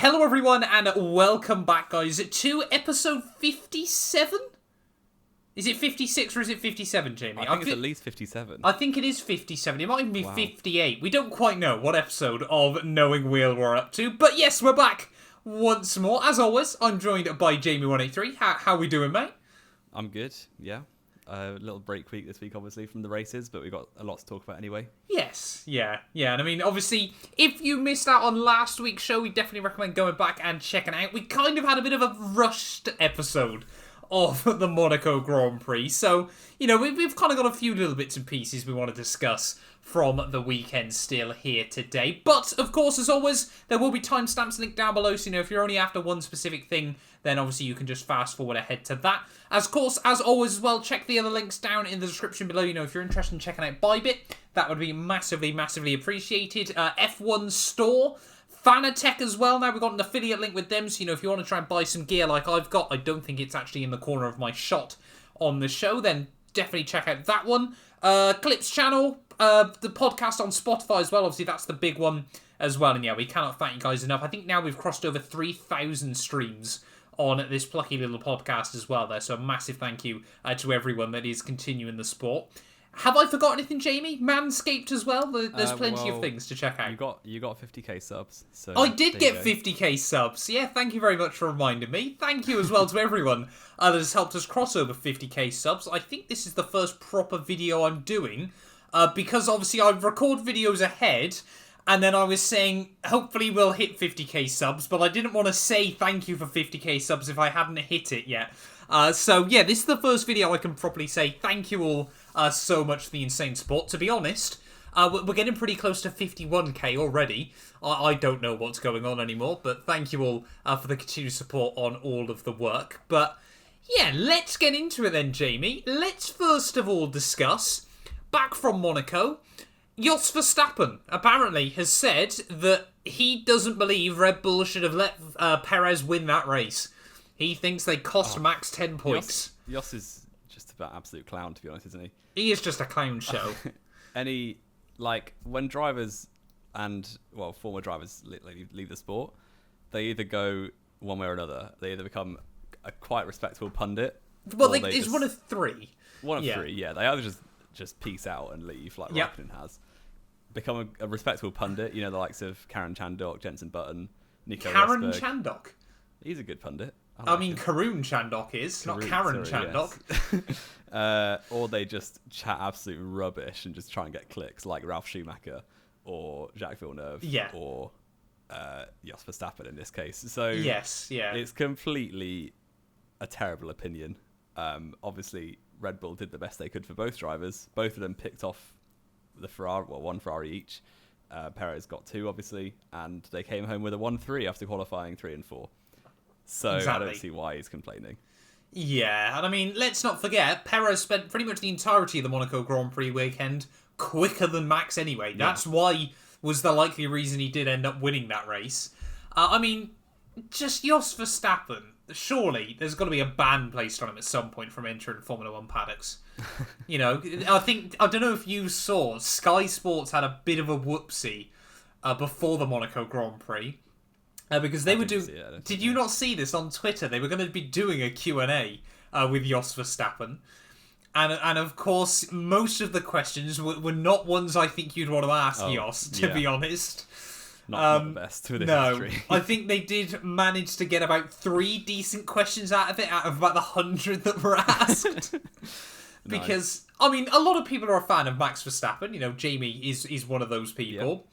Hello everyone and welcome back guys to episode 57? Is it 56 or is it 57, Jamie? I think it's at least 57. I think it is 57. It might even be 58. We don't quite know what episode of Knowing Wheel we're up to. But yes, we're back once more. As always, I'm joined by Jamie183. How we doing, mate? I'm good, yeah. A little break week this week, obviously, from the races, but we've got a lot to talk about anyway. Yes, yeah. And I mean, obviously, if you missed out on last week's show, we definitely recommend going back and checking it out. We kind of had a bit of a rushed episode of the Monaco Grand Prix. So, you know, we've kind of got a few little bits and pieces we want to discuss from the weekend still here today. But, of course, as always, there will be timestamps linked down below. So, you know, if you're only after one specific thing, then obviously you can just fast forward ahead to that. As always as well, check the other links down in the description below. You know, if you're interested in checking out Bybit, that would be massively, massively appreciated. F1 Store, Fanatec as well. Now we've got an affiliate link with them, so you know, if you want to try and buy some gear like I've got, I don't think it's actually in the corner of my shot on the show, then definitely check out that one. Clips channel, the podcast on Spotify as well. Obviously, that's the big one as well. And yeah, we cannot thank you guys enough. I think now we've crossed over 3,000 streams on this plucky little podcast as well there. So a massive thank you to everyone that is continuing the sport. Have I forgotten anything, Jamie? Manscaped as well? There's plenty of things to check out. You got 50k subs. So I did get 50k subs. Yeah, thank you very much for reminding me. Thank you as well to everyone that has helped us cross over 50k subs. I think this is the first proper video I'm doing because obviously I record videos ahead. And then I was saying, hopefully we'll hit 50k subs, but I didn't want to say thank you for 50k subs if I hadn't hit it yet. So yeah, this is the first video I can properly say thank you all so much for the insane support. To be honest, we're getting pretty close to 51k already. I don't know what's going on anymore, but thank you all for the continued support on all of the work. But yeah, let's get into it then, Jamie. Let's first of all discuss, back from Monaco, Jos Verstappen apparently has said that he doesn't believe Red Bull should have let Perez win that race. He thinks they cost Max 10 points. Jos is just about absolute clown, to be honest, isn't he? He is just a clown show. When drivers and, former drivers leave the sport, they either go one way or another. They either become a quite respectable pundit. Well, it's one of three. One of three, yeah. They either just peace out and leave, like Raikkonen has. Become a respectable pundit, you know, the likes of Karen Chandok, Jensen Button, Nico Karen Rosberg. Chandok? He's a good pundit. I mean, Karun Chandok is, not Karen Chandok. Yes. Or they just chat absolute rubbish and just try and get clicks, like Ralf Schumacher or Jacques Villeneuve or Jos Verstappen in this case. So it's completely a terrible opinion. Obviously, Red Bull did the best they could for both drivers. Both of them picked off the Ferrari, one Ferrari each. Perez got 2, obviously, and they came home with a 1-3 after qualifying 3 and 4. So exactly. I don't see why he's complaining. Yeah, and I mean, let's not forget, Perez spent pretty much the entirety of the Monaco Grand Prix weekend quicker than Max anyway. That's why was the likely reason he did end up winning that race. I mean, just Jos Verstappen. Surely there's got to be a ban placed on him at some point from entering Formula 1 paddocks. You know, I don't know if you saw, Sky Sports had a bit of a whoopsie before the Monaco Grand Prix. Because they were doing... Did you not see this on Twitter? They were going to be doing a Q&A with Jos Verstappen. And of course, most of the questions were not ones I think you'd want to ask Jos, to be honest. Not the best with history. I think they did manage to get about 3 decent questions out of it, out of about the 100 that were asked. Because, I mean, a lot of people are a fan of Max Verstappen. You know, Jamie is one of those people. Yep.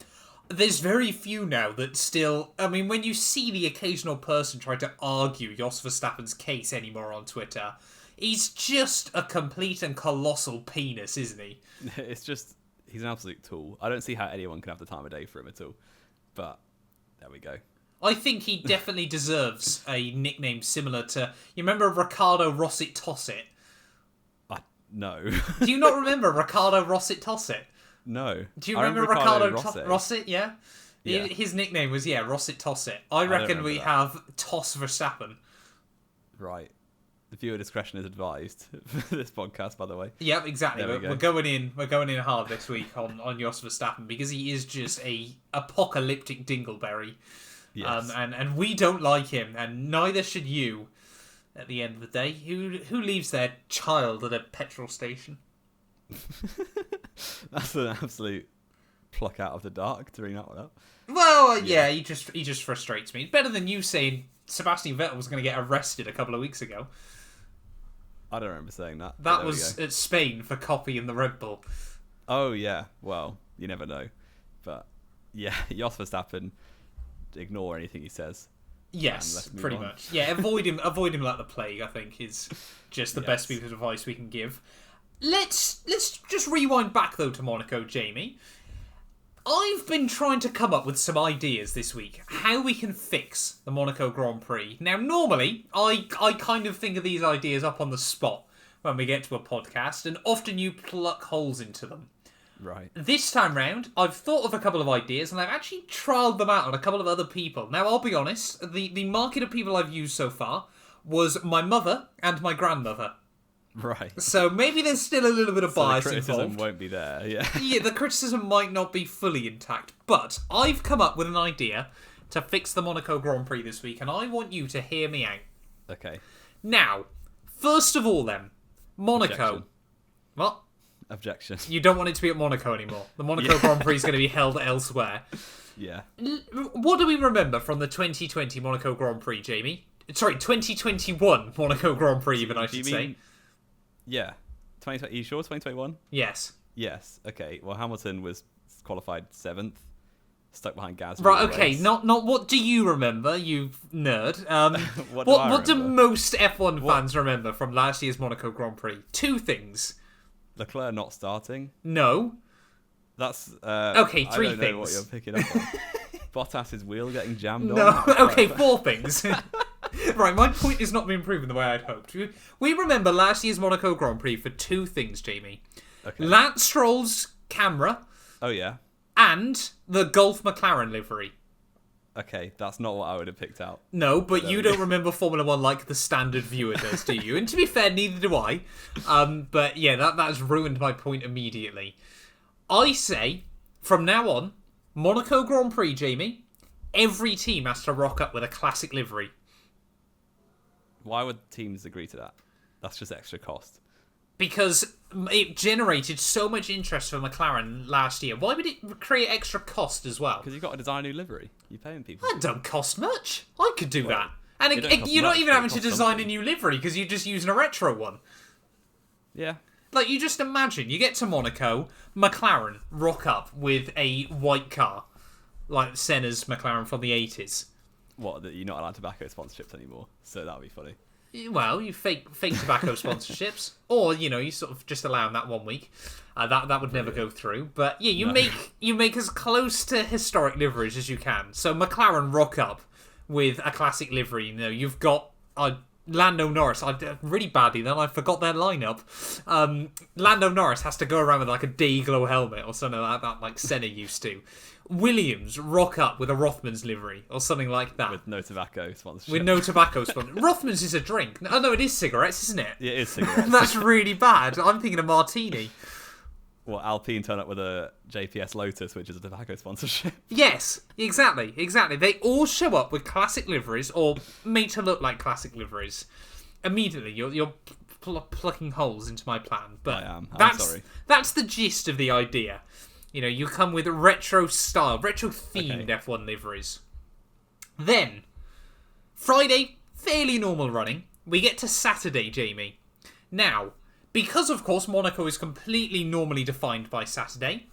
There's very few now that still... I mean, when you see the occasional person try to argue Jos Verstappen's case anymore on Twitter, he's just a complete and colossal penis, isn't he? It's just... He's an absolute tool. I don't see how anyone can have the time of day for him at all. But there we go. I think he definitely deserves a nickname similar to... You remember Ricciardo Rossit Tossit? No. Do you not remember Ricciardo Rossit Tossit? No. Do you remember Ricciardo Rossit? Yeah? His nickname was, Rossit Tossit. I reckon we have Toss Verstappen. Right. The viewer discretion is advised for this podcast, by the way. Yep, exactly. We're going in hard this week on Jos Verstappen because he is just a apocalyptic dingleberry. Yes. And we don't like him, and neither should you. At the end of the day, who leaves their child at a petrol station? That's an absolute pluck out of the dark to bring that one up. Well, yeah, he just frustrates me. It's better than you saying Sebastian Vettel was going to get arrested a couple of weeks ago. I don't remember saying that. That was at Spain for copying the Red Bull. Oh, yeah. Well, you never know. But, yeah, Jos Verstappen, ignore anything he says. Yes, pretty much. Yeah, avoid him like the plague, I think, is just the best piece of advice we can give. Let's just rewind back, though, to Monaco, Jamie. I've been trying to come up with some ideas this week, how we can fix the Monaco Grand Prix. Now, normally, I kind of think of these ideas up on the spot when we get to a podcast, and often you pluck holes into them. Right. This time round, I've thought of a couple of ideas, and I've actually trialled them out on a couple of other people. Now, I'll be honest, the market of people I've used so far was my mother and my grandmother. Right. So maybe there's still a little bit of bias the criticism involved. Won't be there, yeah. Yeah, the criticism might not be fully intact, but I've come up with an idea to fix the Monaco Grand Prix this week, and I want you to hear me out. Okay. Now, first of all then, Monaco. Objection. What? Objection. You don't want it to be at Monaco anymore. The Monaco Grand Prix is going to be held elsewhere. Yeah. What do we remember from the 2020 Monaco Grand Prix, Jamie? Sorry, 2021 Monaco Grand Prix, even, I should say. Yeah. 2020. Are you sure 2021? Yes. Yes. Okay. Well, Hamilton was qualified 7th, stuck behind Gasly. Right. Okay. Not what do you remember, you nerd? What do most F1 fans remember from last year's Monaco Grand Prix? Two things. Leclerc not starting. No. That's okay. Three I don't things. know what you're picking up on. Bottas's wheel getting jammed on. No. Okay. 4 things. Right, my point is not being proven the way I'd hoped. We remember last year's Monaco Grand Prix for 2 things, Jamie. Okay. Lance Stroll's camera. Oh, yeah. And the Golf McLaren livery. Okay, that's not what I would have picked out. No, but you don't remember Formula 1 like the standard viewer does, do you? And to be fair, neither do I. But yeah, that has ruined my point immediately. I say, from now on, Monaco Grand Prix, Jamie, every team has to rock up with a classic livery. Why would teams agree to that? That's just extra cost. Because it generated so much interest for McLaren last year. Why would it create extra cost as well? Because you've got to design a new livery. You're paying people. That don't cost much. I could do that. And you're not even having to design a new livery because you're just using a retro one. Yeah. Like, you just imagine, you get to Monaco, McLaren rock up with a white car. Like Senna's McLaren from the 80s. What, that you're not allowed tobacco sponsorships anymore? So that would be funny. Well, you fake tobacco sponsorships, or you sort of just allow them that 1 week. That would never go through. But yeah, you make as close to historic liveries as you can. So McLaren rock up with a classic livery. You've got Lando Norris. I did really badly. Then I forgot their lineup. Lando Norris has to go around with like a Dayglow helmet or something like that, like Senna used to. Williams rock up with a Rothmans livery or something like that. With no tobacco sponsorship. With no tobacco sponsorship. Rothmans is a drink. Oh, no, it is cigarettes, isn't it? Yeah, it is cigarettes. That's really bad. I'm thinking of martini. Well, Alpine turn up with a JPS Lotus, which is a tobacco sponsorship. Yes, exactly. They all show up with classic liveries or made to look like classic liveries. Immediately, you're plucking holes into my plan. But I am. I'm sorry. That's the gist of the idea. You come with retro themed F1 liveries. Then, Friday, fairly normal running. We get to Saturday, Jamie. Now, because of course Monaco is completely normally defined by Saturday,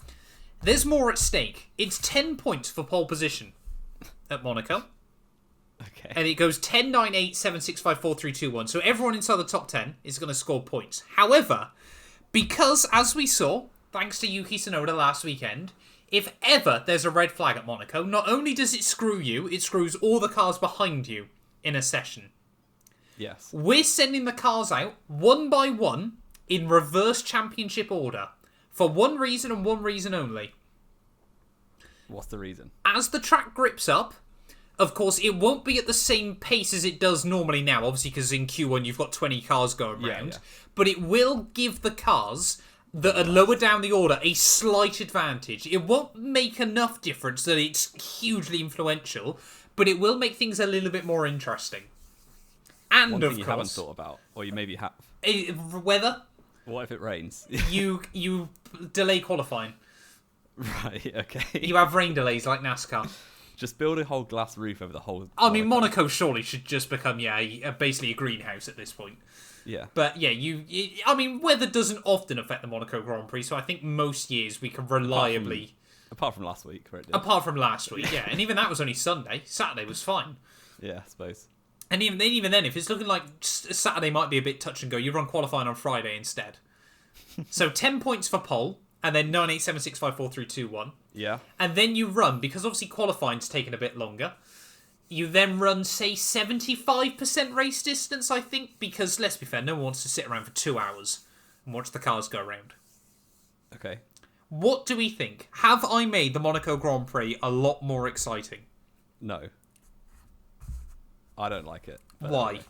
there's more at stake. It's 10 points for pole position at Monaco. Okay. And it goes 10, 9, 8, 7, 6, 5, 4, 3, 2, 1. So everyone inside the top 10 is going to score points. However, because as we saw, thanks to Yuki Tsunoda last weekend, if ever there's a red flag at Monaco, not only does it screw you, it screws all the cars behind you in a session. Yes. We're sending the cars out one by one in reverse championship order for one reason and one reason only. What's the reason? As the track grips up, of course, it won't be at the same pace as it does normally now, obviously because in Q1 you've got 20 cars going around, yeah. But it will give the cars that are lower down the order a slight advantage. It won't make enough difference that it's hugely influential, but it will make things a little bit more interesting. And one of thing you haven't thought about, or you maybe have. Weather. What if it rains? you delay qualifying. Right, okay. You have rain delays like NASCAR. Just build a whole glass roof over the whole... I mean, Monaco surely should just become, basically a greenhouse at this point. Yeah. But, I mean, weather doesn't often affect the Monaco Grand Prix, so I think most years we can reliably... Apart from last week, where it did. Apart from last week, yeah. And even that was only Sunday. Saturday was fine. Yeah, I suppose. And even then, if it's looking like Saturday might be a bit touch and go, you run qualifying on Friday instead. So 10 points for pole, and then 9, 8, 7, 6, 5, 4, 3, 2, 1. Yeah. And then you run, because obviously qualifying's taken a bit longer, you then run, say, 75% race distance, I think, because, let's be fair, no one wants to sit around for 2 hours and watch the cars go around. Okay. What do we think? Have I made the Monaco Grand Prix a lot more exciting? No. I don't like it. Why? Anyway,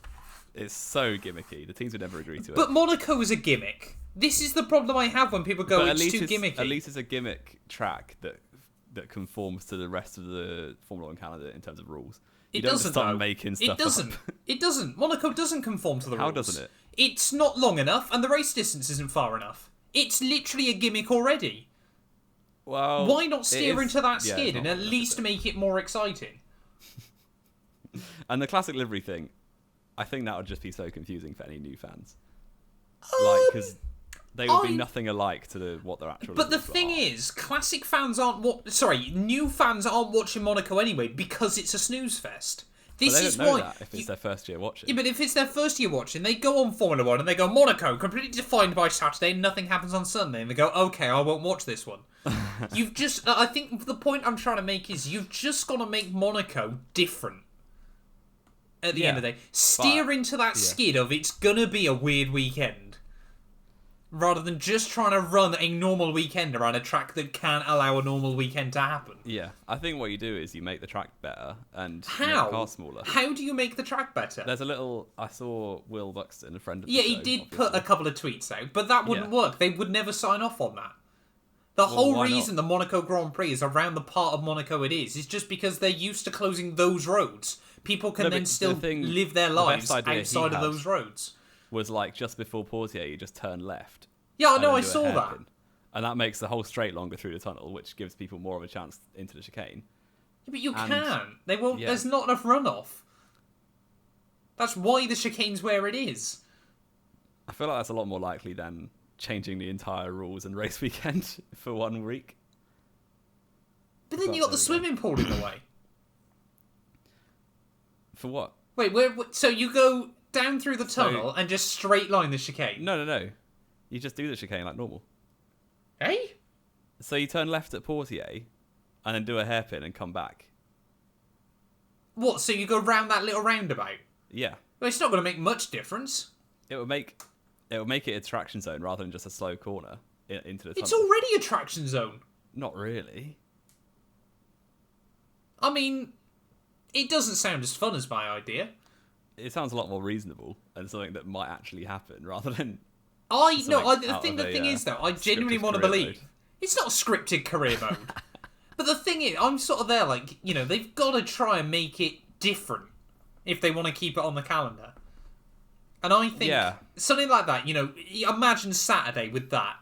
it's so gimmicky. The teams would never agree to it. But Monaco is a gimmick. This is the problem I have when people go, it's too gimmicky. At least it's a gimmick track that conforms to the rest of the Formula 1 calendar in terms of rules. You don't just start making stuff up. It doesn't. Monaco doesn't conform to the rules. How doesn't it? It's not long enough, and the race distance isn't far enough. It's literally a gimmick already. Well, why not steer into that skid and at least it. make it more exciting? And the classic livery thing, I think that would just be so confusing for any new fans. Because they would be nothing alike to what their actual. But the thing is, classic fans new fans aren't watching Monaco anyway because it's a snooze fest. This is why. That if it's their first year watching. Yeah, but if it's their first year watching, they go on Formula 1 and they go, Monaco, completely defined by Saturday, and nothing happens on Sunday. And they go, okay, I won't watch this one. I think the point I'm trying to make is you've just got to make Monaco different. At the end of the day, steer into that skid of it's going to be a weird weekend. Rather than just trying to run a normal weekend around a track that can't allow a normal weekend to happen. Yeah, I think what you do is you make the track better and make the car smaller. How do you make the track better? There's I saw Will Buxton, a friend of the show, he did obviously. Put a couple of tweets out, but that wouldn't work. They would never sign off on that. The whole reason the Monaco Grand Prix is around the part of Monaco it is just because they're used to closing those roads. People can then still live their lives outside of those roads. Was like just before Portier, you just turn left. Yeah, I know, I saw that. And that makes the whole straight longer through the tunnel, which gives people more of a chance into the chicane. Yeah, but you can't. They won't. Yeah. There's not enough runoff. That's why the chicane's where it is. I feel like that's a lot more likely than changing the entire rules and race weekend for 1 week. But then you got the swimming pool in the way. For what? Wait, so you go down through the tunnel and just straight line the chicane? No. You just do the chicane like normal. Eh? So you turn left at Portier and then do a hairpin and come back. What, so you go round that little roundabout? Yeah. Well, it's not going to make much difference. It would make it a traction zone rather than just a slow corner into the tunnel. It's already a traction zone. Not really. I mean, it doesn't sound as fun as my idea. It sounds a lot more reasonable and something that might actually happen rather than... The thing is, though, I genuinely want to believe... It's not scripted career mode. But the thing is, I'm sort of there, like, they've got to try and make it different if they want to keep it on the calendar. And I think something like that, imagine Saturday with that.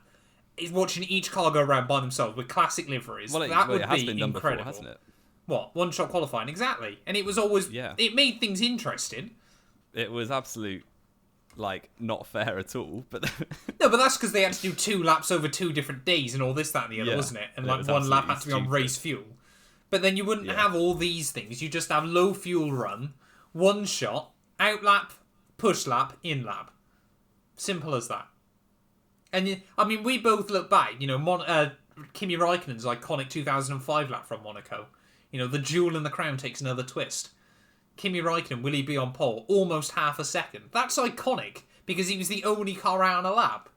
Is watching each car go around by themselves with classic liveries. That would be incredible. Before, hasn't it? What? One-shot qualifying, exactly. And it was always... It made things interesting. It was absolute, not fair at all. But no, but that's because they had to do 2 laps over 2 different days and all this, that, and the other, wasn't it? And one lap had to be on race fuel. But then you wouldn't have all these things. You just have low fuel run, 1 shot, out lap, push lap, in lap. Simple as that. And, we both look back, Kimi Räikkönen's iconic 2005 lap from Monaco. The jewel in the crown takes another twist. Kimi Räikkönen, will he be on pole? Almost half a second. That's iconic, because he was the only car out on a lap.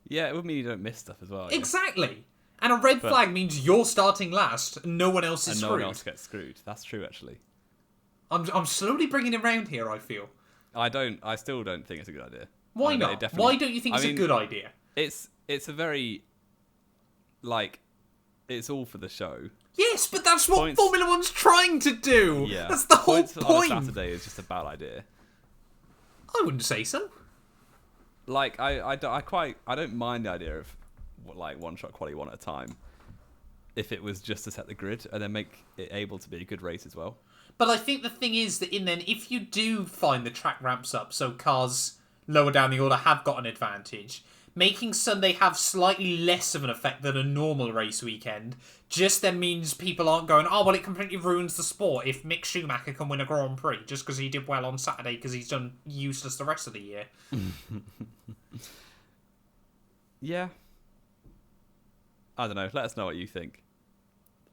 Yeah, it would mean you don't miss stuff as well. Exactly. And a red flag means you're starting last, and no one else is screwed. And no one else gets screwed. That's true, actually. I'm slowly bringing it round here, I feel. I still don't think it's a good idea. Why not? Why don't you think it's a good idea? It's a very, it's all for the show. Yes, but that's what Formula One's trying to do. Yeah, that's the whole point. On a Saturday is just a bad idea. I wouldn't say so. Like I don't mind the idea of like one shot quality one at a time. If it was just to set the grid and then make it able to be a good race as well. But I think the thing is that if you do find the track ramps up, so cars lower down the order have got an advantage, making Sunday have slightly less of an effect than a normal race weekend just then means people aren't going, oh, well, it completely ruins the sport if Mick Schumacher can win a Grand Prix just because he did well on Saturday because he's done useless the rest of the year. Yeah. I don't know. Let us know what you think.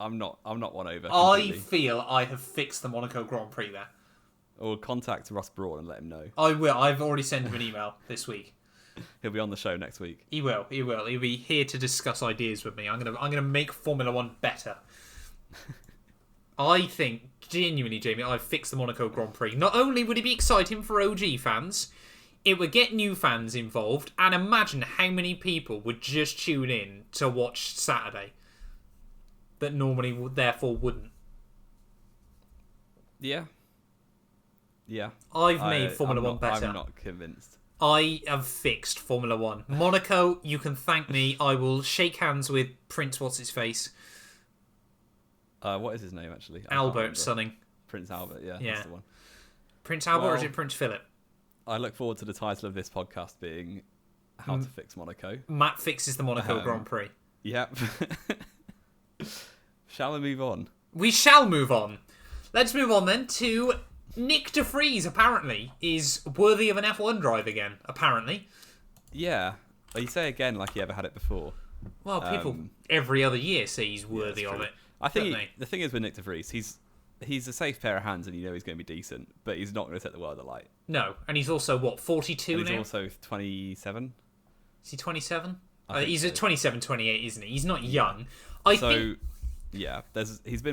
I'm not won over. Completely. I feel I have fixed the Monaco Grand Prix there. Or contact Ross Brawn and let him know. I will. I've already sent him an email this week. He'll be on the show next week. He will. He'll be here to discuss ideas with me. I'm gonna make Formula One better. I think genuinely, Jamie, I've fixed the Monaco Grand Prix. Not only would it be exciting for OG fans, it would get new fans involved, and imagine how many people would just tune in to watch Saturday that normally therefore wouldn't. Yeah. I've made Formula One better. I'm not convinced. I have fixed Formula One. Monaco, you can thank me. I will shake hands with Prince What's-His-Face. What is his name, actually? Albert Sunning. Prince Albert, yeah. That's the one. Prince Albert, or is it Prince Philip? I look forward to the title of this podcast being How to Fix Monaco. Matt fixes the Monaco Grand Prix. Yep. Shall we move on? We shall move on. Let's move on then to Nyck De Vries, apparently, is worthy of an F1 drive again, apparently. Yeah. You say again like he ever had it before. Well, people every other year say he's worthy of it. I think the thing is with Nyck De Vries, he's a safe pair of hands and you know he's going to be decent, but he's not going to set the world alight. No, and he's also, 42 and now? He's also 27. Is he 27? He's at 27, 28, isn't he? He's not young. He's been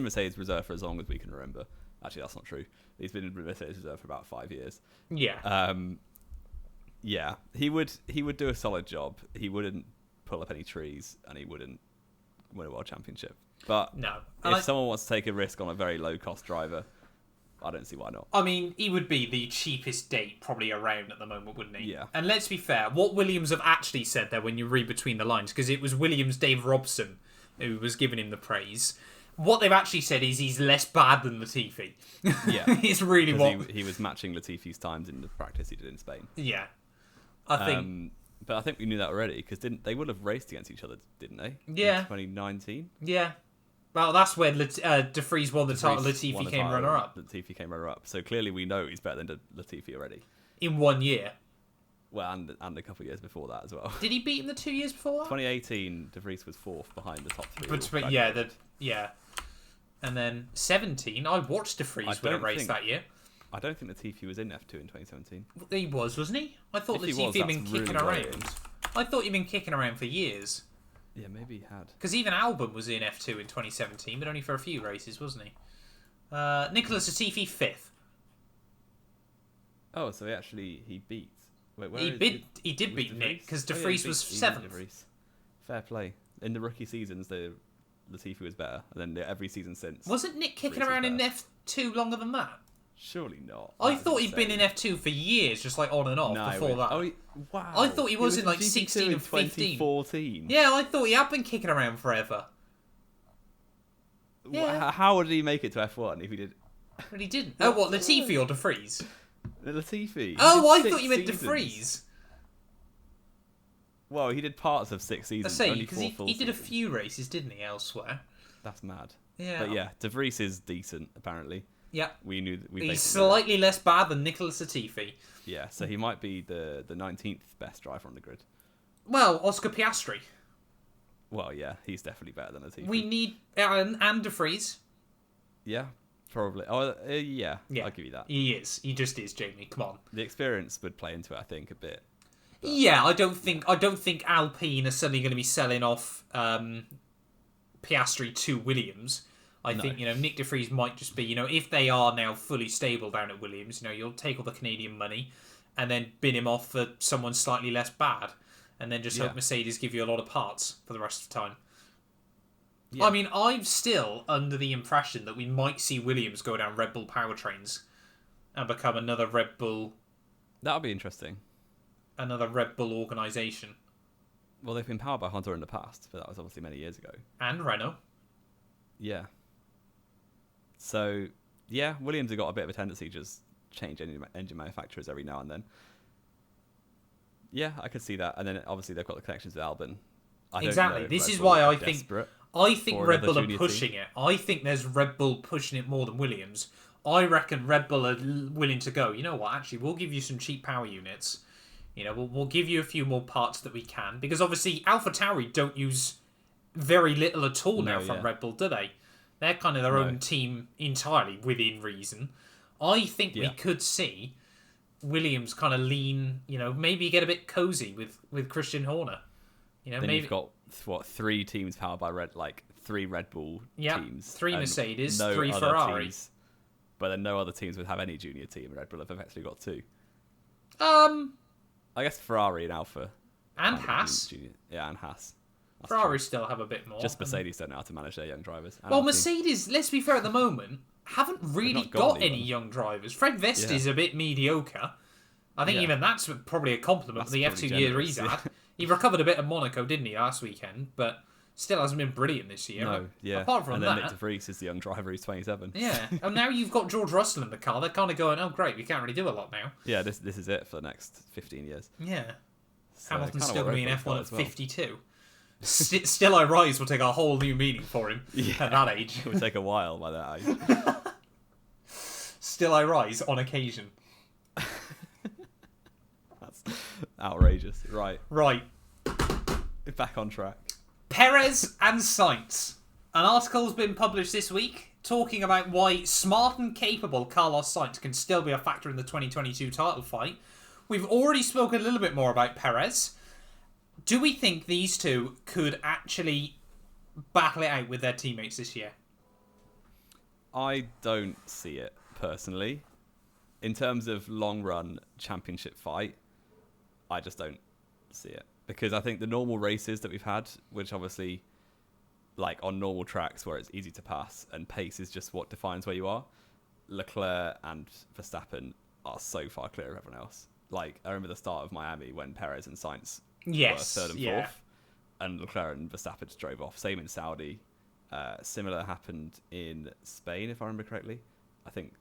Mercedes reserve for as long as we can remember. Actually, that's not true. He's been in Mercedes reserve for about 5 years. Yeah. Yeah, he would do a solid job. He wouldn't pull up any trees, and he wouldn't win a world championship. But no, if someone wants to take a risk on a very low-cost driver, I don't see why not. I mean, he would be the cheapest date probably around at the moment, wouldn't he? Yeah. And let's be fair, what Williams have actually said there when you read between the lines, because it was Williams' Dave Robson who was giving him the praise. What they've actually said is he's less bad than Latifi. Yeah. It's really what... He was matching Latifi's times in the practice he did in Spain. Yeah. I think... But I think we knew that already, because they would have raced against each other, didn't they? Yeah. In 2019? Yeah. Well, that's where De Vries won the title. Latifi came runner-up. Latifi came runner-up. So clearly we know he's better than Latifi already. In 1 year. Well, and a couple of years before that as well. Did he beat him the 2 years before that? 2018, De Vries was 4th behind the top 3. But yeah. And then 17, I watched De Vries win a race that year. I don't think Latifi was in F2 in 2017. He was, wasn't he? I thought Latifi had been kicking around. I thought he'd been kicking around for years. Yeah, maybe he had. Because even Albon was in F2 in 2017, but only for a few races, wasn't he? Nicholas Latifi 5th. Oh, so he beat... Wait, he did beat Nyck, because De Vries was 7th. Fair play. In the rookie seasons, Latifi was better, and then every season since... Wasn't Nyck kicking around in F2 longer than that? Surely not. I thought he'd been in F2 for years, just like on and off before that. Wow. I thought he was in like 16 and 15. 2014. Yeah, I thought he had been kicking around forever. Yeah. How did he make it to F1 if he did? But he didn't. Oh, what, Latifi or De Vries? Latifi. Oh, I thought you meant De Vries. Well, he did parts of 6 seasons. I say, because he did a few races, didn't he, elsewhere? That's mad. Yeah. But yeah, De Vries is decent, apparently. Yeah. We knew that he's slightly less bad than Nicholas Latifi. Yeah, so he might be the 19th best driver on the grid. Well, Oscar Piastri. Well, yeah, he's definitely better than Latifi. We need and De Vries. Yeah, probably. Oh, yeah, I'll give you that. He is. He just is, Jamie. Come on. The experience would play into it, I think, a bit. But... Yeah, I don't think Alpine are suddenly going to be selling off Piastri to Williams. I think, Nyck De Vries might just be, if they are now fully stable down at Williams, you'll take all the Canadian money and then bin him off for someone slightly less bad. And then just hope Mercedes give you a lot of parts for the rest of the time. Yeah. I mean, I'm still under the impression that we might see Williams go down Red Bull powertrains and become another Red Bull... That would be interesting. Another Red Bull organisation. Well, they've been powered by Honda in the past, but that was obviously many years ago. And Renault. Yeah. So, yeah, Williams have got a bit of a tendency to just change engine manufacturers every now and then. Yeah, I could see that. And then obviously they've got the connections with Albon. Exactly. This is why I think Red Bull are pushing it. I think there's Red Bull pushing it more than Williams. I reckon Red Bull are willing to go, you know what, actually, we'll give you some cheap power units. You know, we'll give you a few more parts that we can. Because obviously AlphaTauri don't use very little at all now from Red Bull, do they? They're kind of their own team entirely, within reason. I think we could see Williams kind of lean, you know, maybe get a bit cozy with Christian Horner. You know, then maybe you've got, three teams powered by three Red Bull teams. 3 Mercedes, 3 Ferrari. Teams, but then no other teams would have any junior team. Red Bull have effectively got 2. I guess Ferrari and Alpha. And Haas. Yeah, and Haas. That's Ferrari true. still have a bit more. Just Mercedes don't know how to manage their young drivers. Well, Mercedes, let's be fair at the moment, haven't really got any young drivers. Fred Vest is a bit mediocre. I think even that's probably a compliment for the F2 year he's had. He recovered a bit at Monaco, didn't he, last weekend? But still hasn't been brilliant this year. No, yeah. Apart from that. And then Nyck De Vries is the young driver who's 27. Yeah. And now you've got George Russell in the car. They're kind of going, oh, great, we can't really do a lot now. Yeah, this is it for the next 15 years. Yeah. So Hamilton's still going to be in F1 at 52. Still I Rise will take a whole new meaning for him at that age. It would take a while by that age. Still I Rise on occasion. That's outrageous. Right. Back on track. Perez and Sainz. An article's been published this week talking about why smart and capable Carlos Sainz can still be a factor in the 2022 title fight. We've already spoken a little bit more about Perez. Do we think these two could actually battle it out with their teammates this year? I don't see it, personally. In terms of long-run championship fight, I just don't see it. Because I think the normal races that we've had, which obviously, like on normal tracks where it's easy to pass and pace is just what defines where you are, Leclerc and Verstappen are so far clear of everyone else. Like, I remember the start of Miami when Perez and Sainz were third and fourth, and Leclerc and Verstappen just drove off. Same in Saudi. Similar happened in Spain, if I remember correctly. I think,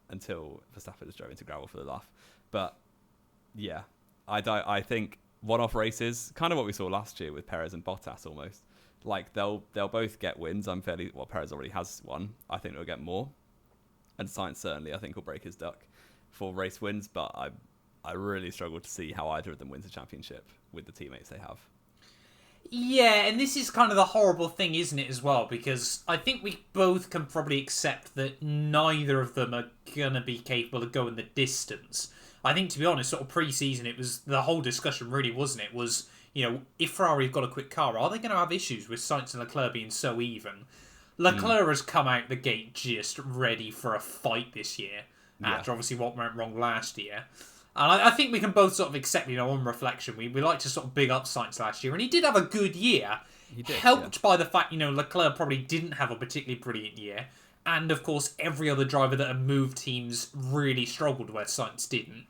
until Verstappen just drove into gravel for the laugh. But, I think one-off races, kind of what we saw last year with Perez and Bottas almost. Like, they'll both get wins. Perez already has one. I think they'll get more. And Sainz certainly, I think, will break his duck for race wins, but I really struggle to see how either of them wins a championship with the teammates they have. Yeah, and this is kind of the horrible thing, isn't it, as well? Because I think we both can probably accept that neither of them are going to be capable of going the distance. I think, to be honest, sort of pre-season, it was the whole discussion really, wasn't it? Was, you know, if Ferrari have got a quick car, are they going to have issues with Sainz and Leclerc being so even? Leclerc has come out the gate just ready for a fight this year, after obviously what went wrong last year. And I think we can both sort of accept, you know, on reflection, we like to sort of big up Sainz last year, and he did have a good year, helped by the fact, you know, Leclerc probably didn't have a particularly brilliant year, and of course every other driver that had moved teams really struggled where Sainz didn't.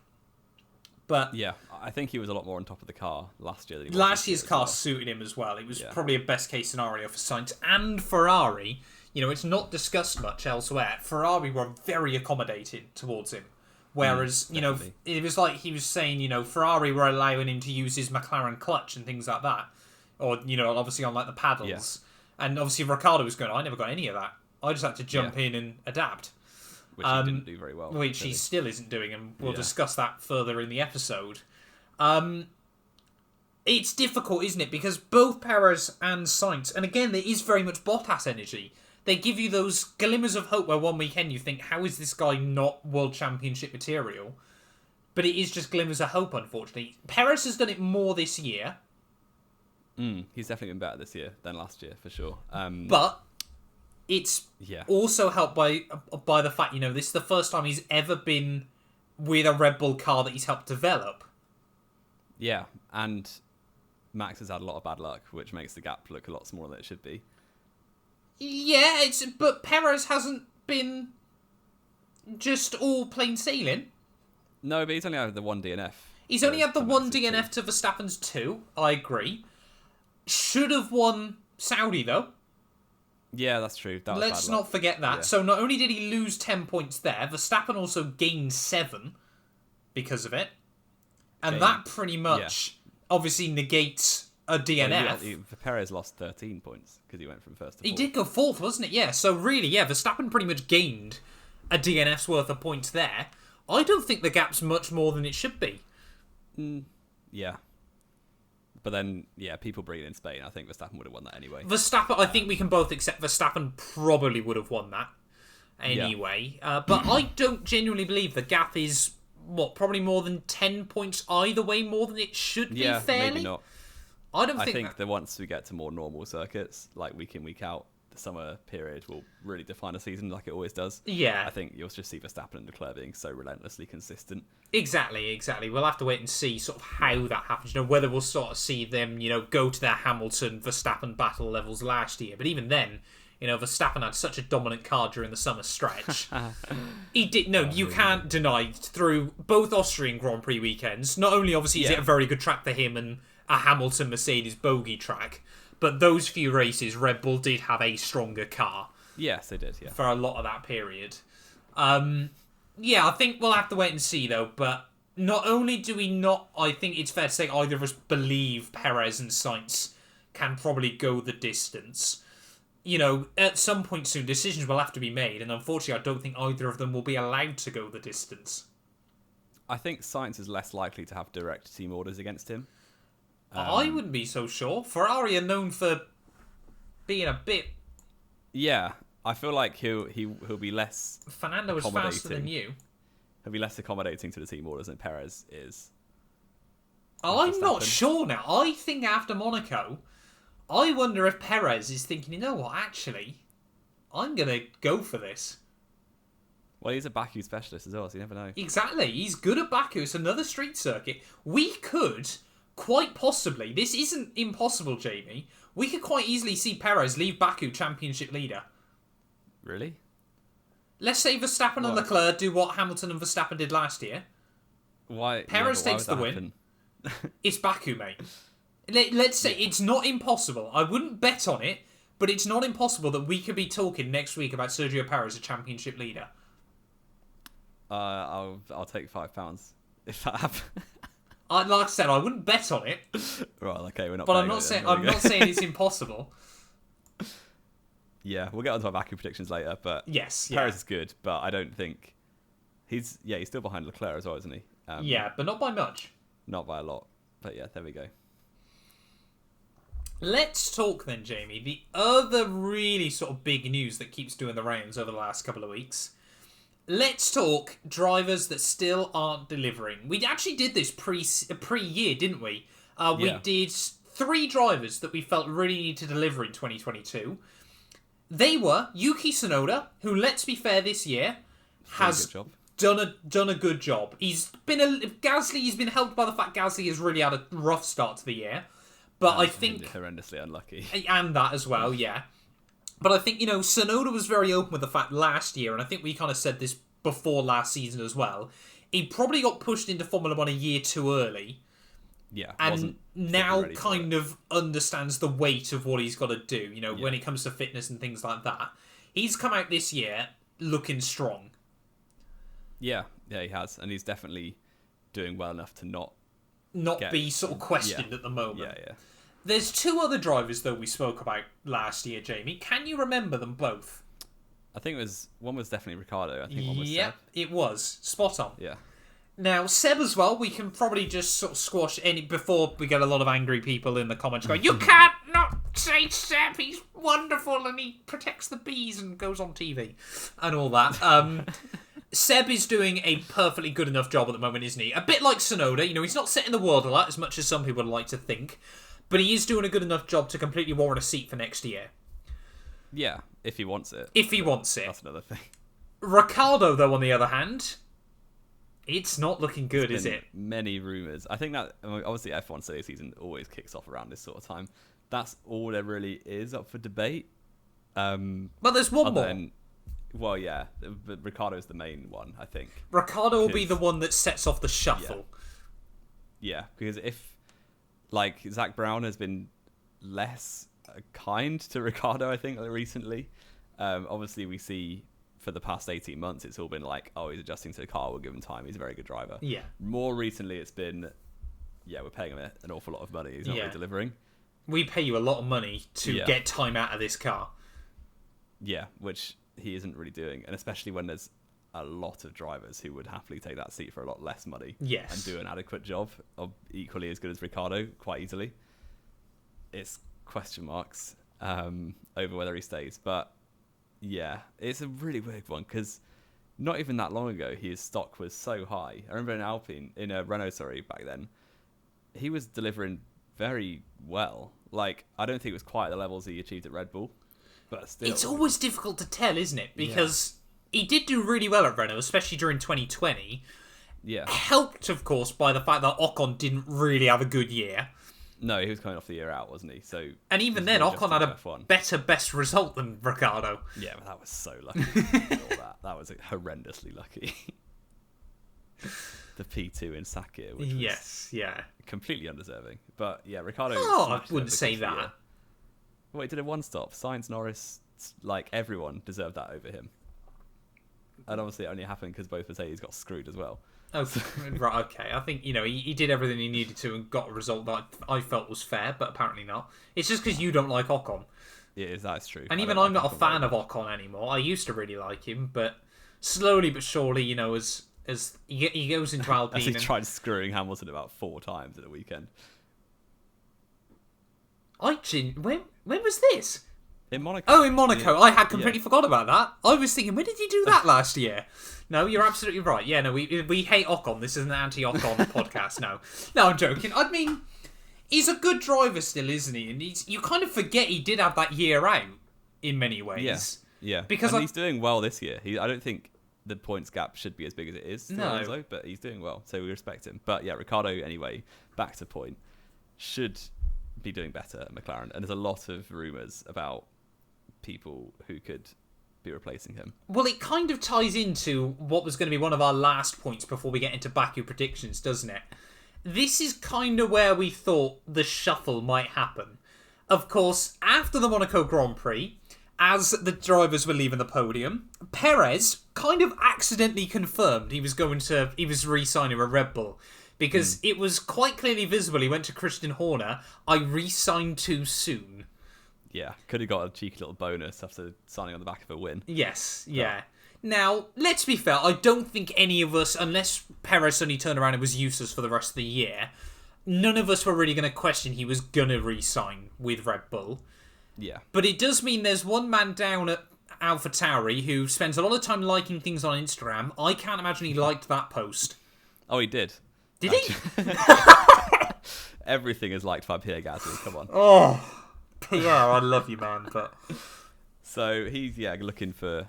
But yeah, I think he was a lot more on top of the car last year than he was last year's car suited him as well. It was probably a best case scenario for Sainz and Ferrari. You know, it's not discussed much elsewhere. Ferrari were very accommodating towards him. Whereas, you know, it was like he was saying, you know, Ferrari were allowing him to use his McLaren clutch and things like that. Or, you know, obviously on like the paddles. Yeah. And obviously Ricciardo was going, I never got any of that. I just had to jump in and adapt. Which he didn't do very well. Which he still isn't doing, and we'll discuss that further in the episode. It's difficult, isn't it? Because both Perez and Sainz, and again, there is very much Bottas energy. They give you those glimmers of hope where one weekend you think, how is this guy not World Championship material? But it is just glimmers of hope, unfortunately. Perez has done it more this year. He's definitely been better this year than last year, for sure. But it's also helped by the fact, you know, this is the first time he's ever been with a Red Bull car that he's helped develop. Yeah, and Max has had a lot of bad luck, which makes the gap look a lot smaller than it should be. Yeah, but Perez hasn't been just all plain sailing. No, but he's only had the one DNF. He's only had the one DNF to Verstappen's 2. I agree. Should have won Saudi, though. Yeah, that's true. Let's not forget that. Yeah. So not only did he lose 10 points there, Verstappen also gained 7 because of it. And that pretty much obviously negates a DNF. Well, Perez lost 13 points because he went from first to 4th. He did go 4th, wasn't it? Yeah, so really, Verstappen pretty much gained a DNF's worth of points there. I don't think the gap's much more than it should be. Yeah. But then, people bring it in Spain. I think Verstappen would have won that anyway. Verstappen, I think we can both accept Verstappen probably would have won that anyway. Yeah. But I don't genuinely believe the gap is, probably more than 10 points either way, more than it should be fairly? Maybe not. I think that once we get to more normal circuits, like week in, week out, the summer period will really define a season like it always does. Yeah. I think you'll just see Verstappen and Leclerc being so relentlessly consistent. Exactly. We'll have to wait and see sort of how that happens. Whether we'll sort of see them, go to their Hamilton-Verstappen battle levels last year. But even then, Verstappen had such a dominant car during the summer stretch. He did. No, you can't deny through both Austrian Grand Prix weekends. Not only obviously is it a very good track for him and a Hamilton-Mercedes bogey track, but those few races, Red Bull did have a stronger car. Yes, they did, for a lot of that period. I think we'll have to wait and see, though. But not only do we not, I think it's fair to say either of us believe Perez and Sainz can probably go the distance. At some point soon, decisions will have to be made. And unfortunately, I don't think either of them will be allowed to go the distance. I think Sainz is less likely to have direct team orders against him. I wouldn't be so sure. Ferrari are known for being a bit... Yeah, I feel like he'll be less Fernando is faster than you. He'll be less accommodating to the team orders than Perez is. I'm not sure now. I think after Monaco, I wonder if Perez is thinking, you know what, actually, I'm going to go for this. Well, he's a Baku specialist as well, so you never know. Exactly. He's good at Baku. It's another street circuit. We could... Quite possibly, this isn't impossible, Jamie. We could quite easily see Perez leave Baku championship leader. Really? Let's say Verstappen and Leclerc do what Hamilton and Verstappen did last year. Why? Perez takes the win. It's Baku, mate. Let's say it's not impossible. I wouldn't bet on it, but it's not impossible that we could be talking next week about Sergio Perez, a championship leader. I'll take £5 if that happens. Like I said, I wouldn't bet on it. Right, okay, we're not. But I'm not saying it's impossible. Yeah, we'll get onto our Baku predictions later. But yes, Perez is good, but I don't think he's still behind Leclerc as well, isn't he? But not by much. Not by a lot. But yeah, there we go. Let's talk then, Jamie. The other really sort of big news that keeps doing the rounds over the last couple of weeks. Let's talk drivers that still aren't delivering. We actually did this pre-year, didn't we? We did 3 drivers that we felt really needed to deliver in 2022. They were Yuki Tsunoda, who, let's be fair, this year has done a good job. He's been helped by the fact Gasly has really had a rough start to the year, but I think horrendously unlucky, and that as well, yeah. But I think, Tsunoda was very open with the fact last year, and I think we kind of said this before last season as well, he probably got pushed into Formula 1 a year too early. Yeah. And now kind of understands the weight of what he's got to do, when it comes to fitness and things like that. He's come out this year looking strong. Yeah, he has. And he's definitely doing well enough to not be sort of questioned at the moment. Yeah. There's 2 other drivers, though, we spoke about last year, Jamie. Can you remember them both? I think one was definitely Ricciardo. I think one was Seb. It was. Spot on. Yeah. Now, Seb as well, we can probably just sort of squash any... Before we get a lot of angry people in the comments going, you can't not say Seb, he's wonderful and he protects the bees and goes on TV and all that. Seb is doing a perfectly good enough job at the moment, isn't he? A bit like Tsunoda. He's not setting the world alight as much as some people would like to think. But he is doing a good enough job to completely warrant a seat for next year. Yeah, if he wants it. If he wants it. That's another thing. Ricciardo, though, on the other hand, It's not looking good, is it? Many rumours. I think that obviously F1 silly season always kicks off around this sort of time. That's all there really is up for debate. Well, there's one more. Well, yeah, but Ricciardo's the main one, I think. Ricciardo will be the one that sets off the shuffle. Yeah, because if, like, Zach Brown has been less kind to Ricciardo, I think, recently. Obviously, we see for the past 18 months, it's all been like, oh, he's adjusting to the car, we'll give him time, he's a very good driver. Yeah. More recently, it's been, we're paying him an awful lot of money, he's not really delivering. We pay you a lot of money to get time out of this car. Yeah, which he isn't really doing, and especially when there's a lot of drivers who would happily take that seat for a lot less money and do an adequate job, or equally as good as Ricciardo, quite easily. It's question marks over whether he stays, but yeah, it's a really weird one because not even that long ago his stock was so high. I remember in Renault, back then, he was delivering very well. Like, I don't think it was quite the levels he achieved at Red Bull, but still. It's always difficult to tell, isn't it? Because he did do really well at Renault, especially during 2020. Yeah. Helped, of course, by the fact that Ocon didn't really have a good year. No, he was coming off the year out, wasn't he? So, and even then, Ocon had a better best result than Ricciardo. Yeah, but that was so lucky. That was horrendously lucky. The P2 in Sakir, which was completely undeserving. But yeah, Ricciardo. Oh, I wouldn't say that. Well, he did a one-stop. Sainz, Norris, like everyone deserved that over him. And obviously, it only happened because both Mercedes got screwed as well. Oh, right, okay. I think, he did everything he needed to and got a result that I felt was fair, but apparently not. It's just because you don't like Ocon. Yeah, that's true. And even I'm not a fan of Ocon anymore. I used to really like him, but slowly but surely, as he goes into Alpine... As he tried screwing Hamilton about 4 times at the weekend. When was this? In Monaco. Oh, in Monaco. I had completely forgot about that. I was thinking, when did he do that last year? No, you're absolutely right. Yeah, no, we hate Ocon. This is an anti-Ocon podcast. No, I'm joking. I mean, he's a good driver still, isn't he? And you kind of forget he did have that year out in many ways. Yeah. Because he's doing well this year. I don't think the points gap should be as big as it is. No. But he's doing well, so we respect him. But yeah, Ricciardo, anyway, back to point, should be doing better at McLaren. And there's a lot of rumours about people who could be replacing him. Well, it kind of ties into what was going to be one of our last points before we get into Baku predictions, doesn't it? This is kind of where we thought the shuffle might happen. Of course, after the Monaco Grand Prix, as the drivers were leaving the podium, Perez kind of accidentally confirmed he was re-signing a Red Bull. Because it was quite clearly visible. He went to Christian Horner, I re-signed too soon. Yeah, could have got a cheeky little bonus after signing on the back of a win. Yes, yeah. Now, let's be fair, I don't think any of us, unless Perez suddenly turned around and was useless for the rest of the year, none of us were really going to question he was going to re-sign with Red Bull. Yeah. But it does mean there's one man down at AlphaTauri who spends a lot of time liking things on Instagram. I can't imagine he liked that post. Oh, he did. Did he? Everything is liked by Pierre Gasly, come on. Oh, Pierre, I love you, man. But so he's looking for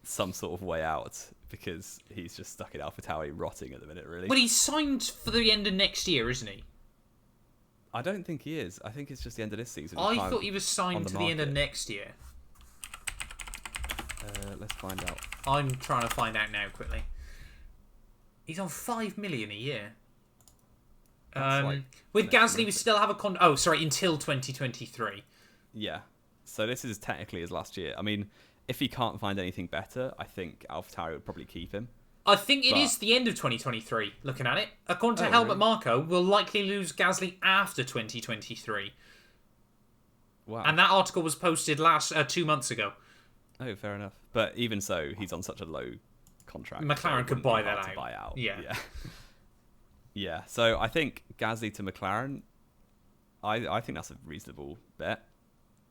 some sort of way out because he's just stuck in AlphaTauri rotting at the minute, really. Well, he's signed for the end of next year, isn't he? I don't think he is. I think it's just the end of this season. I thought he was signed to the end of next year. Let's find out. I'm trying to find out now quickly. He's on $5 million a year. With Gasly, we still have until 2023. Yeah. So this is technically his last year. I mean, if he can't find anything better, I think AlphaTauri would probably keep him. I think it is the end of 2023, looking at it. According to Helmut Marko, we'll likely lose Gasly after 2023. Wow. And that article was posted 2 months ago. Oh, fair enough. But even so, he's on such a low contract. McLaren could buy that out. Buy out. Yeah. Yeah. So I think Gasly to McLaren, I think that's a reasonable bet.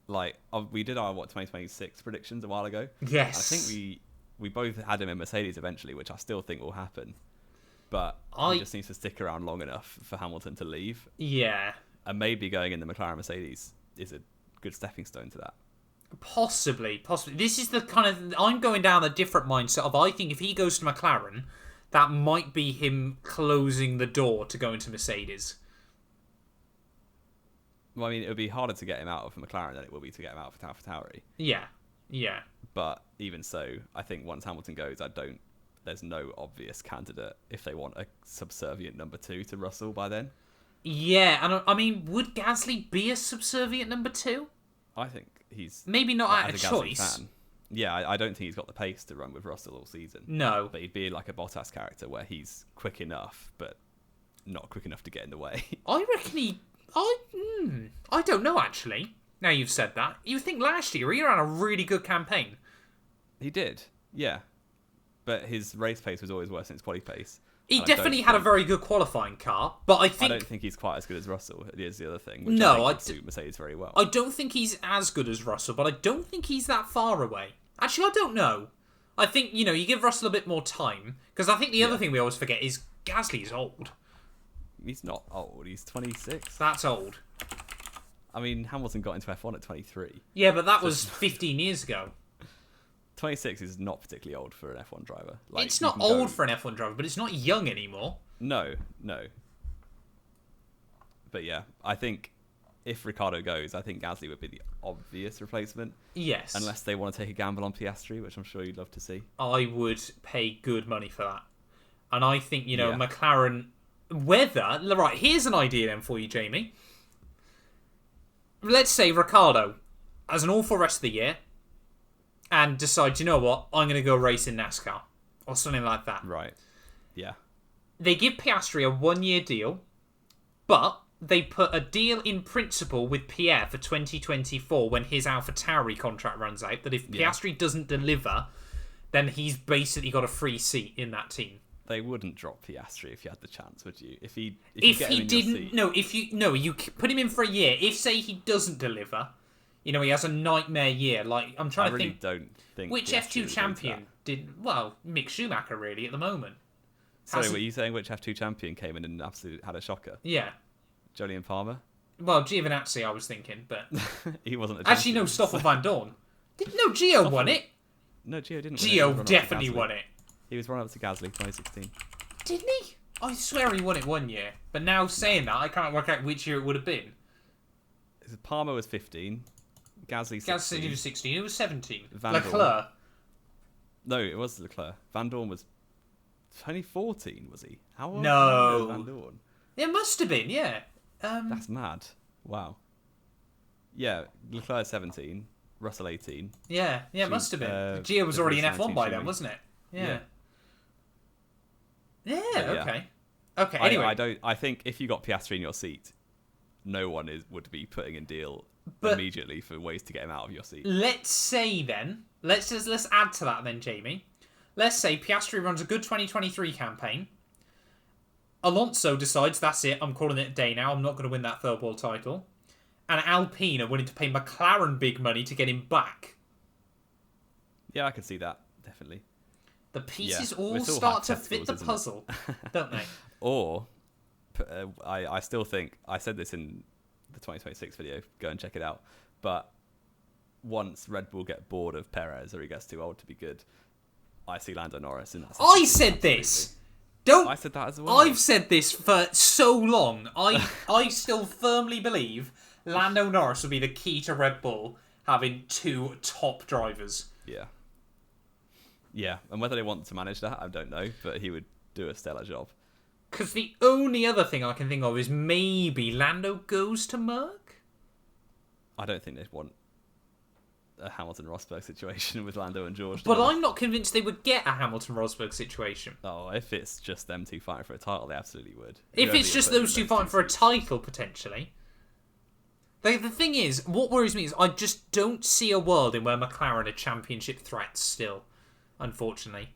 Like, we did our 2026 predictions a while ago. Yes. I think we both had him in Mercedes eventually, which I still think will happen. But he just needs to stick around long enough for Hamilton to leave. Yeah. And maybe going in the McLaren Mercedes is a good stepping stone to that. Possibly. This is the kind of... I'm going down a different mindset of, I think if he goes to McLaren, that might be him closing the door to go into Mercedes. Well, I mean, it would be harder to get him out of McLaren than it will be to get him out of AlphaTauri. Yeah. But even so, I think once Hamilton goes, there's no obvious candidate if they want a subservient number 2 to Russell by then. Yeah, and I mean, would Gasly be a subservient number 2? I think he's... Maybe not out of choice. Fan. Yeah, I don't think he's got the pace to run with Russell all season. No. But he'd be like a Bottas character where he's quick enough, but not quick enough to get in the way. I reckon I don't know, actually. Now you've said that. You think last year he ran a really good campaign. He did, yeah. But his race pace was always worse than his quali pace. He definitely had a very good qualifying car, but I don't think he's quite as good as Russell. Is the other thing. Which I think suit Mercedes very well. I don't think he's as good as Russell, but I don't think he's that far away. Actually, I don't know. I think you give Russell a bit more time, because I think the other thing we always forget is Gasly's old. He's not old. He's 26. That's old. I mean, Hamilton got into F1 at 23. Yeah, but that was 15 years ago. 26 is not particularly old for an F1 driver. It's not old for an F1 driver, but it's not young anymore. No. But yeah, I think if Ricciardo goes, I think Gasly would be the obvious replacement. Yes. Unless they want to take a gamble on Piastri, which I'm sure you'd love to see. I would pay good money for that. And I think, McLaren... Right, here's an idea then for you, Jamie. Let's say Ricciardo has an awful rest of the year and decides, you know what, I'm going to go race in NASCAR or something like that. Right. Yeah. They give Piastri a 1-year deal, but they put a deal in principle with Pierre for 2024 when his AlphaTauri contract runs out, that if Piastri doesn't deliver, then he's basically got a free seat in that team. They wouldn't drop Piastri if you had the chance, would you? If you put him in for a year. If say he doesn't deliver, he has a nightmare year. Like I'm trying to think. Don't think which Piastri F2 champion did well. Mick Schumacher really at the moment. Sorry, were you saying which F2 champion came in and absolutely had a shocker? Yeah, Jolyon Palmer. Well, Giovinazzi, I was thinking, but he wasn't. Actually, no, Stoffel Van Dorn. Gio won it. No, Gio didn't. Gio definitely won it. He was run up to Gasly 2016. Didn't he? I swear he won it 1 year. But now saying that, I can't work out which year it would have been. Palmer was 15. Gasly 16. Gasly was 16. It was 17. Leclerc. No, it was Leclerc. Van Dorn was 2014, was he? How old was Van Dorn? It must have been, yeah. That's mad. Wow. Yeah, Leclerc 17. Russell 18. Yeah, it must have been. Gio was already in F1 by then, wasn't it? Yeah. Okay. Okay. Anyway, I think if you got Piastri in your seat, no one would be putting in deal immediately for ways to get him out of your seat. Let's say then, let's add to that then, Jamie. Let's say Piastri runs a good 2023 campaign. Alonso decides that's it. I'm calling it a day now. I'm not going to win that third world title. And Alpine are willing to pay McLaren big money to get him back. Yeah, I can see that definitely. The pieces all start to fit the puzzle, don't they? Or, I still think, I said this in the 2026 video, go and check it out, but once Red Bull get bored of Perez or he gets too old to be good, I see Lando Norris in that. I said this! I said that as well. I've said this for so long. I still firmly believe Lando Norris will be the key to Red Bull having 2 top drivers. Yeah, and whether they want to manage that, I don't know, but he would do a stellar job. Because the only other thing I can think of is maybe Lando goes to Merc? I don't think they'd want a Hamilton-Rosberg situation with Lando and George. But I'm not convinced they would get a Hamilton-Rosberg situation. Oh, if it's just them two fighting for a title, they absolutely would. If it's just those two fighting for a title, potentially. The thing is, what worries me is I just don't see a world in where McLaren are championship threats still. Unfortunately.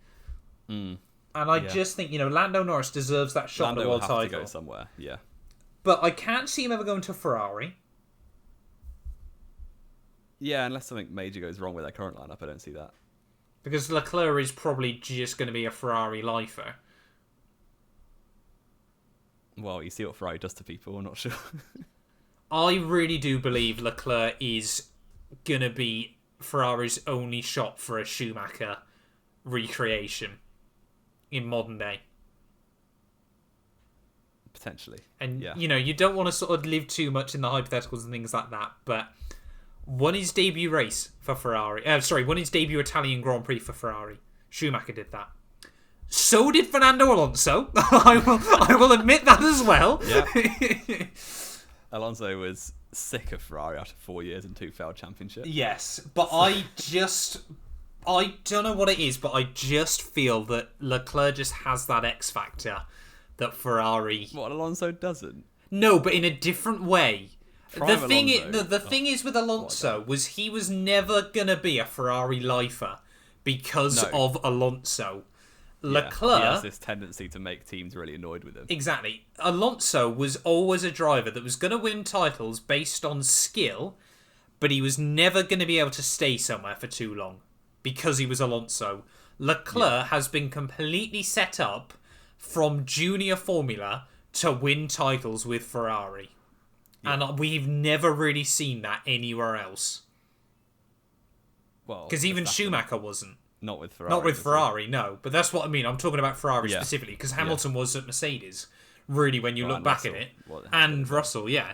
And I just think, Lando Norris deserves that shot at the world title. Lando will have to go somewhere, yeah. But I can't see him ever going to Ferrari. Yeah, unless something major goes wrong with their current lineup, I don't see that. Because Leclerc is probably just going to be a Ferrari lifer. Well, you see what Ferrari does to people, I'm not sure. I really do believe Leclerc is going to be Ferrari's only shot for a Schumacher recreation in modern day. Potentially. And, you don't want to sort of live too much in the hypotheticals and things like that, but won his debut race for Ferrari. Won his debut Italian Grand Prix for Ferrari. Schumacher did that. So did Fernando Alonso. I will admit that as well. Yeah. Alonso was sick of Ferrari after 4 years and 2 failed championships. Yes, but I don't know what it is, but I just feel that Leclerc just has that X factor that Ferrari... What, Alonso doesn't? No, but in a different way. The thing is with Alonso was he was never going to be a Ferrari lifer because of Alonso. Leclerc... he has this tendency to make teams really annoyed with him. Exactly. Alonso was always a driver that was going to win titles based on skill, but he was never going to be able to stay somewhere for too long because he was Alonso. Leclerc has been completely set up from junior formula to win titles with Ferrari. Yeah. And we've never really seen that anywhere else. Well, because even Schumacher wasn't. Not with Ferrari. Not with Ferrari, no. But that's what I mean. I'm talking about Ferrari specifically, because Hamilton was at Mercedes, really, when you look back at it. And Russell, yeah.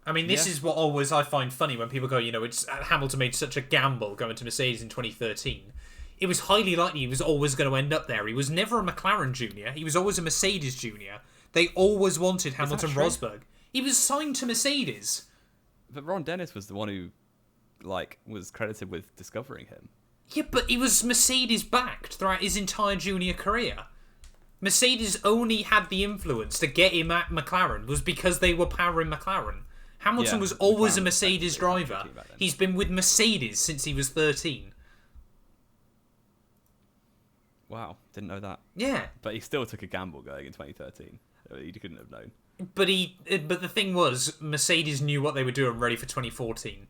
I mean, this is what always I find funny when people go, it's Hamilton made such a gamble going to Mercedes in 2013. It was highly likely he was always going to end up there. He was never a McLaren junior. He was always a Mercedes junior. They always wanted Hamilton Rosberg. He was signed to Mercedes. But Ron Dennis was the one who, was credited with discovering him. Yeah, but he was Mercedes-backed throughout his entire junior career. Mercedes only had the influence to get him at McLaren was because they were powering McLaren. Hamilton was always a Mercedes driver. He's been with Mercedes since he was 13. Wow, didn't know that. Yeah. But he still took a gamble going in 2013. He couldn't have known. But the thing was, Mercedes knew what they were doing ready for 2014.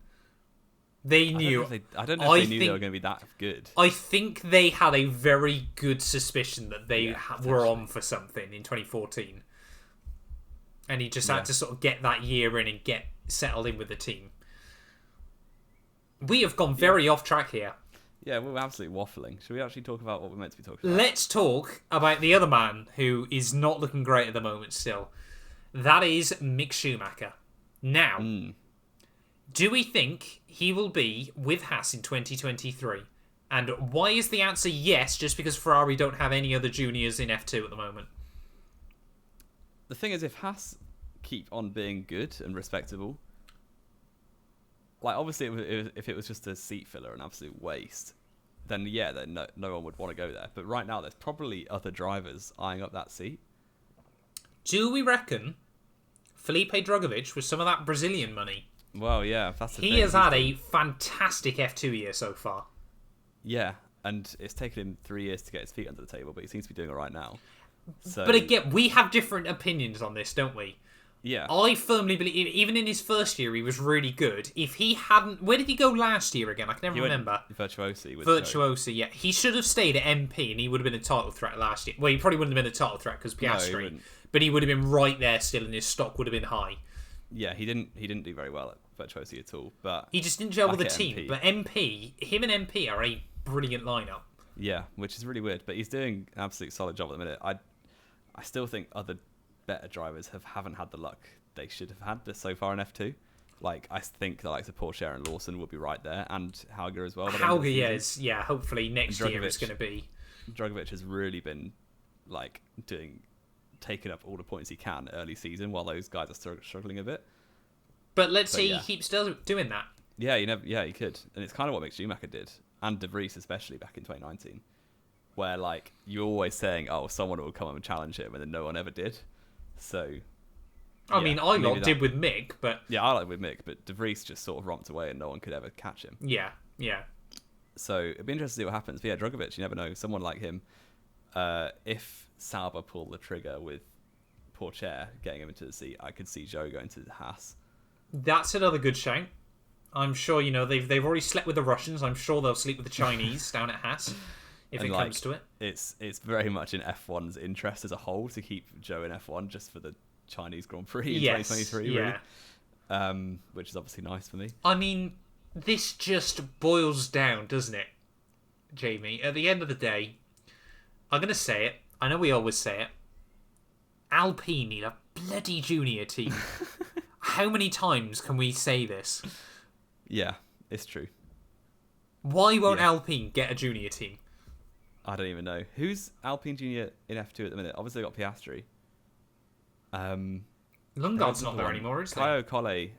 They knew. I don't know if they knew they were going to be that good. I think they had a very good suspicion that they were on for something in 2014. And he just had to sort of get that year in and get settled in with the team. We have gone very off track here. Yeah, we're absolutely waffling. Should we actually talk about what we're meant to be talking about? Let's talk about the other man who is not looking great at the moment still. That is Mick Schumacher. Now, do we think he will be with Haas in 2023? And why is the answer yes, just because Ferrari don't have any other juniors in F2 at the moment? The thing is, if Haas keep on being good and respectable, obviously if it was just a seat filler, an absolute waste, then no one would want to go there. But right now, there's probably other drivers eyeing up that seat. Do we reckon Felipe Drugovich, with some of that Brazilian money... Well, yeah, that's the thing. He has had a fantastic F2 year so far. Yeah, and it's taken him 3 years to get his feet under the table, but he seems to be doing it right now. So... But again, we have different opinions on this, don't we? Yeah. I firmly believe, even in his first year, he was really good. If he hadn't... Where did he go last year again? I can never remember. Virtuosi. Yeah. He should have stayed at MP and he would have been a title threat last year. Well, he probably wouldn't have been a title threat because Piastri. But he would have been right there still and his stock would have been high. Yeah, he didn't do very well at Virtuosi at all. But he just didn't gel with the team. MP. But him and MP are a brilliant lineup. Yeah, which is really weird. But he's doing an absolute solid job at the minute. I still think other better drivers haven't had the luck they should have had this so far in F2. I think the likes of Porsche and Lawson will be right there, and Hauger as well. Hauger, yes. Yeah, hopefully next year it's going to be. Drugovich has really been taking up all the points he can early season while those guys are struggling a bit. But let's say he keeps doing that. Yeah, he could. And it's kind of what Mick Schumacher did, and De Vries especially back in 2019, where you're always saying, oh, someone will come up and challenge him, and then no one ever did. So... I mean, I did with Mick, but... Yeah, I like with Mick, but De Vries just sort of romped away and no one could ever catch him. Yeah. So it'd be interesting to see what happens. But yeah, Drugovich, you never know. Someone like him, if Sauber pull the trigger with Porsche getting him into the seat, I could see Joe going to the Haas. That's another good shout. I'm sure, they've already slept with the Russians. I'm sure they'll sleep with the Chinese down at Haas. If it comes to it. It's very much in F1's interest as a whole to keep Joe in F1 just for the Chinese Grand Prix in 2023, really. Which is obviously nice for me. I mean, this just boils down, doesn't it, Jamie? At the end of the day, I'm going to say it. I know we always say it. Alpine need a bloody junior team. How many times can we say this? Yeah, it's true. Why won't Alpine get a junior team? I don't even know. Who's Alpine Junior in F2 at the minute? Obviously, they got Piastri. Lundgaard's not there anymore, is he? Kyle Collet.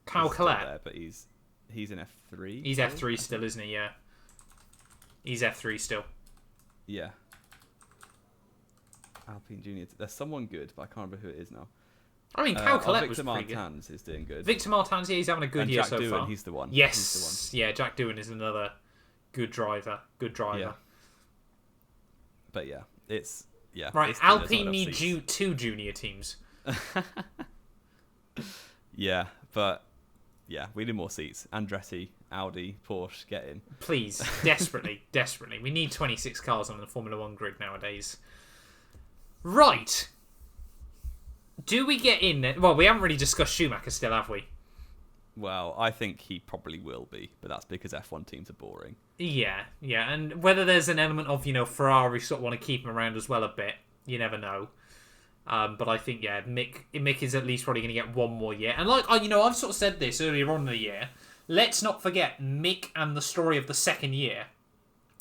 Kyle Collet. There, but he's in F3. He's F3 still, isn't he? Yeah. He's F3 still. Yeah. Alpine Junior. There's someone good, but I can't remember who it is now. I mean, Kyle Collet was Victor pretty Martins is doing good. Victor Martins, yeah, he's having a good year Jack so Doohan, far. He's the one. Yes. He's the one. Yeah, Jack Doohan is another good driver. Good driver. Yeah. But yeah, it's... Yeah. Right, Alpine need two junior teams. Yeah, but... Yeah, we need more seats. Andretti, Audi, Porsche, get in. Please, desperately, desperately. We need 26 cars on the Formula 1 grid nowadays. Right. Do we get in there? Well, we haven't really discussed Schumacher still, have we? Well, I think he probably will be, but that's because F1 teams are boring. Yeah, and whether there's an element of, Ferrari sort of want to keep him around as well a bit, you never know. But I think, Mick is at least probably going to get one more year. And I've sort of said this earlier on in the year. Let's not forget Mick and the story of the second year,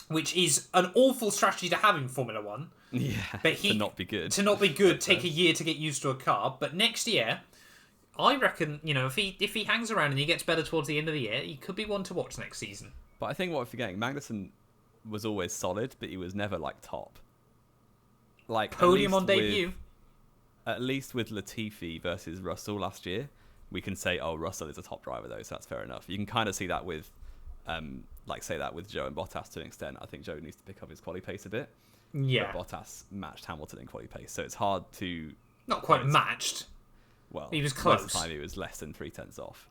which is an awful strategy to have in Formula 1. Yeah, but to not be good. To not be good, take a year to get used to a car. But next year, I reckon, if he hangs around and he gets better towards the end of the year, he could be one to watch next season. But I think what we're forgetting, Magnussen was always solid, but he was never, top. Podium on debut. At least with Latifi versus Russell last year, we can say, Russell is a top driver though, so that's fair enough. You can kind of see that with, say that with Joe and Bottas to an extent. I think Joe needs to pick up his quali pace a bit. Yeah. But Bottas matched Hamilton in quali pace, so it's hard to... Not quite matched. Well, he was close. Most of the time he was less than 0.3 off.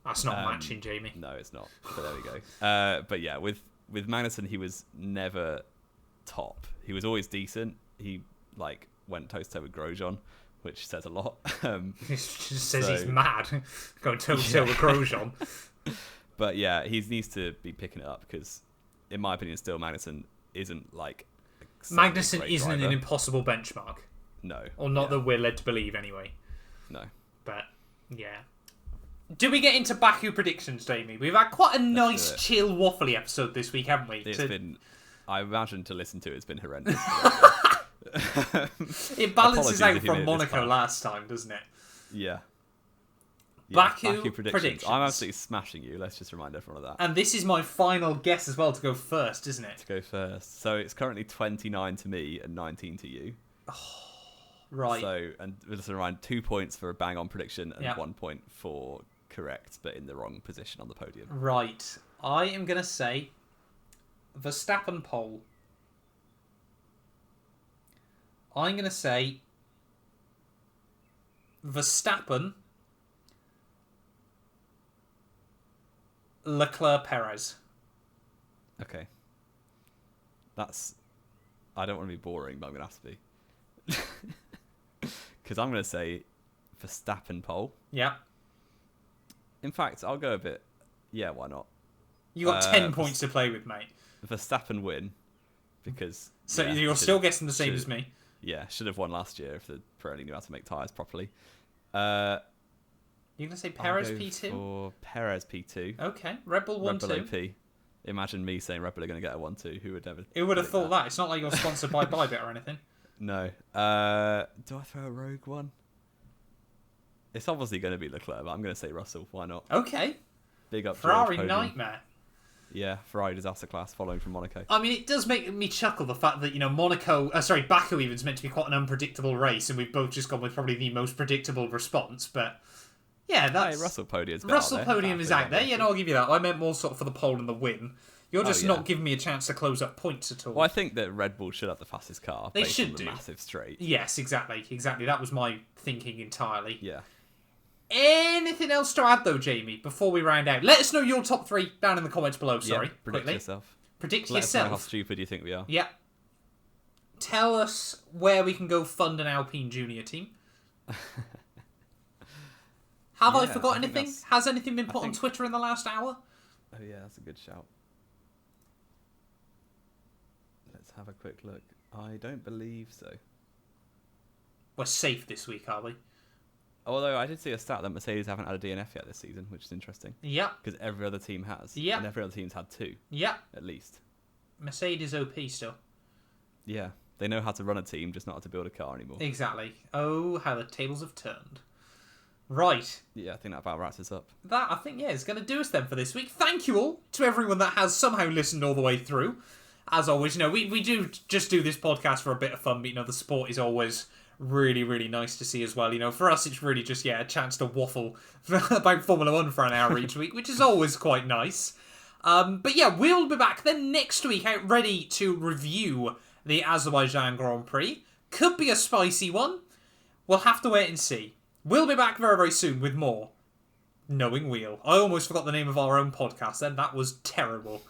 That's not matching, Jamie. No, it's not. But there we go. But yeah, with Magnussen, he was never top. He was always decent. He went toe-to-toe with Grosjean, which says a lot. It just says he's mad going toe-to-toe with Grosjean. But yeah, he needs to be picking it up because, in my opinion, still Magnussen isn't Magnussen isn't an impossible benchmark. No. Or not that we're led to believe anyway. No. But, yeah. Do we get into Baku predictions, Jamie? We've had quite a nice, chill, waffly episode this week, haven't we? It's been... I imagine to listen to it's been horrendous. It balances out from Monaco last time, doesn't it? Yeah. Baku predictions. I'm absolutely smashing you. Let's just remind everyone of that. And this is my final guess as well to go first, isn't it? To go first. So it's currently 29 to me and 19 to you. Oh, right. So, and we'll just remind 2 points for a bang-on prediction and 1 point for correct, but in the wrong position on the podium. Right. I am going to say Verstappen pole. I'm going to say Verstappen, Leclerc, Perez. Okay. That's... I don't want to be boring, but I'm going to have to be. Because I'm going to say Verstappen pole. Yeah. In fact, I'll go a bit... Yeah, why not? You got 10 points to play with, mate. Verstappen win. Because... So you're still guessing the same as me? Yeah, should have won last year if the Pirelli knew how to make tyres properly. You're going to say Perez P2? For Perez P2. Okay, Red Bull 1-2. Red Bull OP. Imagine me saying Red Bull are going to get a 1-2. Who would ever... Who would have thought that? It's not like you're sponsored by Bybit or anything. No. Do I throw a rogue one? It's obviously going to be Leclerc, but I'm going to say Russell. Why not? Okay. Big up Ferrari nightmare. Yeah, Ferrari disaster class following from Monaco. I mean, it does make me chuckle the fact that, Baku even's meant to be quite an unpredictable race, and we've both just gone with probably the most predictable response, but yeah, that's... Hey, Russell Podium is out there, I'll give you that. I meant more sort of for the pole and the win. You're just not giving me a chance to close up points at all. Well, I think that Red Bull should have the fastest car. They should do. Massive straight. Yes, exactly. That was my thinking entirely. Yeah. Anything else to add, though, Jamie, before we round out? Let us know your top 3 down in the comments below, sorry. Predict yourself. Predict Let yourself. Us know how stupid you think we are. Yeah. Tell us where we can go fund an Alpine Junior team. Have I forgot anything? Has anything been put on Twitter in the last hour? Oh, yeah, that's a good shout. Let's have a quick look. I don't believe so. we're safe this week, are we? Although I did see a stat that Mercedes haven't had a DNF yet this season, which is interesting. Yeah. Because every other team has. Yeah. And every other team's had 2. Yeah. At least. Mercedes OP still. Yeah. They know how to run a team, just not how to build a car anymore. Exactly. Oh, how the tables have turned. Right. Yeah, I think that about wraps us up. That, I think, is going to do us then for this week. Thank you all to everyone that has somehow listened all the way through. As always, we do just do this podcast for a bit of fun, but, the support is always really, really nice to see as well. For us, it's really just, a chance to waffle about Formula 1 for an hour each week, which is always quite nice. But yeah, we'll be back then next week out ready to review the Azerbaijan Grand Prix. Could be a spicy one. We'll have to wait and see. We'll be back very, very soon with more Knowing Wheel. I almost forgot the name of our own podcast then. That was terrible.